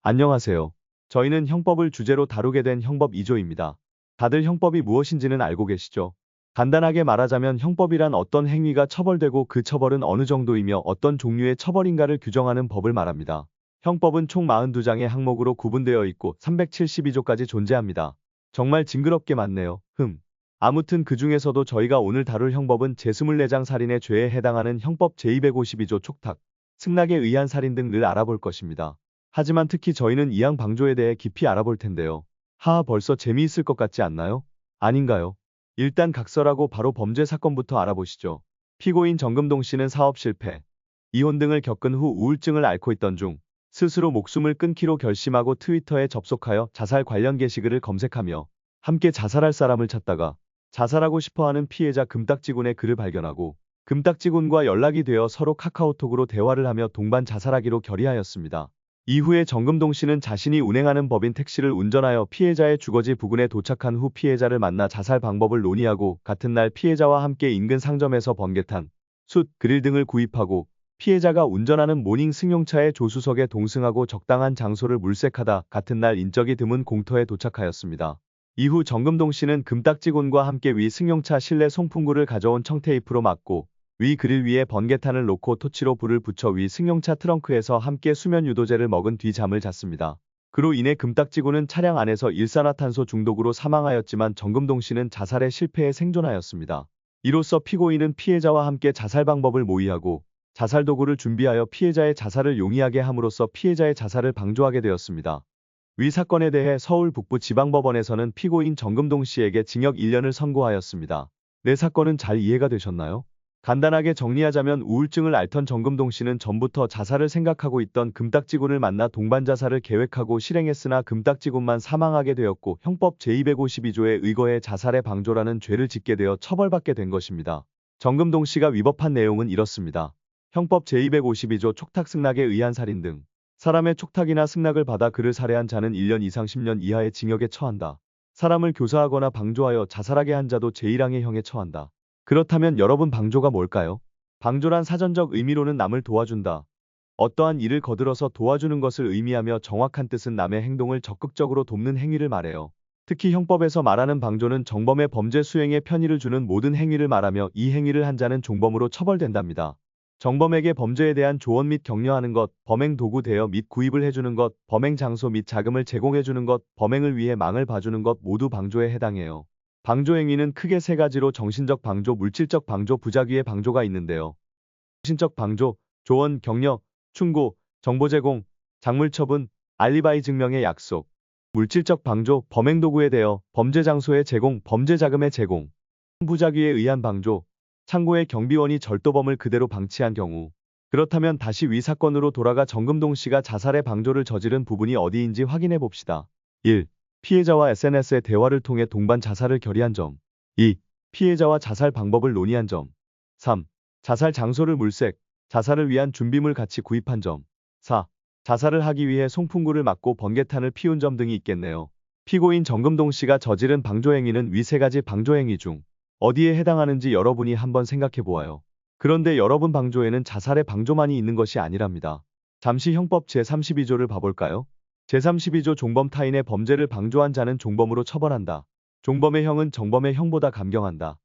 안녕하세요. 저희는 형법을 주제로 다루게 된 형법 2조입니다. 다들 형법이 무엇인지는 알고 계시죠? 간단하게 말하자면 형법이란 어떤 행위가 처벌되고 그 처벌은 어느 정도이며 어떤 종류의 처벌인가를 규정하는 법을 말합니다. 형법은 총 42장의 항목으로 구분되어 있고 372조까지 존재합니다. 정말 징그럽게 많네요. 아무튼 그 중에서도 저희가 오늘 다룰 형법은 제24장 살인의 죄에 해당하는 형법 제252조 촉탁, 승낙에 의한 살인 등을 알아볼 것입니다. 하지만 특히 저희는 이양 방조에 대해 깊이 알아볼 텐데요. 벌써 재미있을 것 같지 않나요? 아닌가요? 일단 각설하고 바로 범죄 사건부터 알아보시죠. 피고인 정금동 씨는 사업 실패, 이혼 등을 겪은 후 우울증을 앓고 있던 중 스스로 목숨을 끊기로 결심하고 트위터에 접속하여 자살 관련 게시글을 검색하며 함께 자살할 사람을 찾다가 자살하고 싶어하는 피해자 금딱지군의 글을 발견하고 금딱지군과 연락이 되어 서로 카카오톡으로 대화를 하며 동반 자살하기로 결의하였습니다. 이후에 정금동 씨는 자신이 운행하는 법인 택시를 운전하여 피해자의 주거지 부근에 도착한 후 피해자를 만나 자살 방법을 논의하고 같은 날 피해자와 함께 인근 상점에서 번개탄, 숯, 그릴 등을 구입하고 피해자가 운전하는 모닝 승용차의 조수석에 동승하고 적당한 장소를 물색하다 같은 날 인적이 드문 공터에 도착하였습니다. 이후 정금동 씨는 금딱지군과 함께 위 승용차 실내 송풍구를 가져온 청테이프로 막고 위 그릴 위에 번개탄을 놓고 토치로 불을 붙여 위 승용차 트렁크에서 함께 수면 유도제를 먹은 뒤 잠을 잤습니다. 그로 인해 금딱지군은 차량 안에서 일산화탄소 중독으로 사망하였지만 정금동 씨는 자살에 실패해 생존하였습니다. 이로써 피고인은 피해자와 함께 자살 방법을 모의하고 자살 도구를 준비하여 피해자의 자살을 용이하게 함으로써 피해자의 자살을 방조하게 되었습니다. 위 사건에 대해 서울 북부지방법원에서는 피고인 정금동 씨에게 징역 1년을 선고하였습니다. 내 사건은 잘 이해가 되셨나요? 간단하게 정리하자면 우울증을 앓던 정금동 씨는 전부터 자살을 생각하고 있던 금딱지군을 만나 동반 자살을 계획하고 실행했으나 금딱지군만 사망하게 되었고 형법 제252조에 의거해 자살의 방조라는 죄를 짓게 되어 처벌받게 된 것입니다. 정금동 씨가 위법한 내용은 이렇습니다. 형법 제252조 촉탁 승낙에 의한 살인 등 사람의 촉탁이나 승낙을 받아 그를 살해한 자는 1년 이상 10년 이하의 징역에 처한다. 사람을 교사하거나 방조하여 자살하게 한 자도 제1항의 형에 처한다. 그렇다면 여러분 방조가 뭘까요? 방조란 사전적 의미로는 남을 도와준다. 어떠한 일을 거들어서 도와주는 것을 의미하며 정확한 뜻은 남의 행동을 적극적으로 돕는 행위를 말해요. 특히 형법에서 말하는 방조는 정범의 범죄 수행에 편의를 주는 모든 행위를 말하며 이 행위를 한 자는 종범으로 처벌된답니다. 정범에게 범죄에 대한 조언 및 격려하는 것, 범행 도구 대여 및 구입을 해주는 것, 범행 장소 및 자금을 제공해주는 것, 범행을 위해 망을 봐주는 것 모두 방조에 해당해요. 방조 행위는 크게 세 가지로 정신적 방조, 물질적 방조, 부작위의 방조가 있는데요. 정신적 방조, 조언, 격려, 충고, 정보 제공, 작물 처분, 알리바이 증명의 약속. 물질적 방조, 범행 도구에 대여, 범죄 장소의 제공, 범죄 자금의 제공. 부작위에 의한 방조, 창고의 경비원이 절도범을 그대로 방치한 경우. 그렇다면 다시 위 사건으로 돌아가 정금동 씨가 자살의 방조를 저지른 부분이 어디인지 확인해 봅시다. 1. 피해자와 SNS의 대화를 통해 동반 자살을 결의한 점. 2. 피해자와 자살 방법을 논의한 점. 3. 자살 장소를 물색, 자살을 위한 준비물 같이 구입한 점. 4. 자살을 하기 위해 송풍구를 막고 번개탄을 피운 점 등이 있겠네요. 피고인 정금동 씨가 저지른 방조 행위는 위 세 가지 방조 행위 중 어디에 해당하는지 여러분이 한번 생각해 보아요. 그런데 여러분 방조에는 자살의 방조만이 있는 것이 아니랍니다. 잠시 형법 제32조를 봐볼까요? 제32조 종범 타인의 범죄를 방조한 자는 종범으로 처벌한다. 종범의 형은 정범의 형보다 감경한다.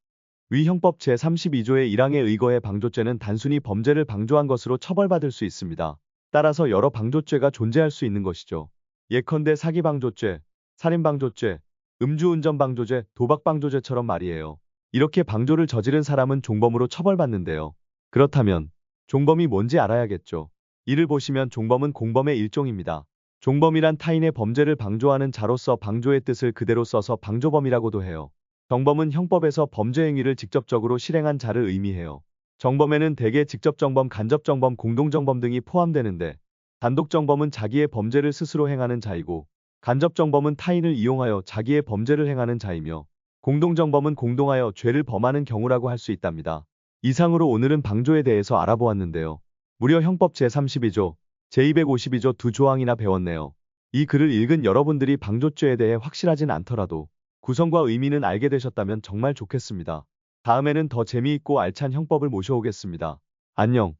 위 형법 제32조의 1항에 의거해 방조죄는 단순히 범죄를 방조한 것으로 처벌받을 수 있습니다. 따라서 여러 방조죄가 존재할 수 있는 것이죠. 예컨대 사기방조죄, 살인방조죄, 음주운전방조죄, 도박방조죄처럼 말이에요. 이렇게 방조를 저지른 사람은 종범으로 처벌받는데요. 그렇다면 종범이 뭔지 알아야겠죠. 이를 보시면 종범은 공범의 일종입니다. 종범이란 타인의 범죄를 방조하는 자로서 방조의 뜻을 그대로 써서 방조범이라고도 해요. 정범은 형법에서 범죄 행위를 직접적으로 실행한 자를 의미해요. 정범에는 대개 직접정범, 간접정범, 공동정범 등이 포함되는데 단독정범은 자기의 범죄를 스스로 행하는 자이고 간접정범은 타인을 이용하여 자기의 범죄를 행하는 자이며 공동정범은 공동하여 죄를 범하는 경우라고 할 수 있답니다. 이상으로 오늘은 방조에 대해서 알아보았는데요. 무려 형법 제32조, 제252조 두 조항이나 배웠네요. 이 글을 읽은 여러분들이 방조죄에 대해 확실하진 않더라도 구성과 의미는 알게 되셨다면 정말 좋겠습니다. 다음에는 더 재미있고 알찬 형법을 모셔오겠습니다. 안녕.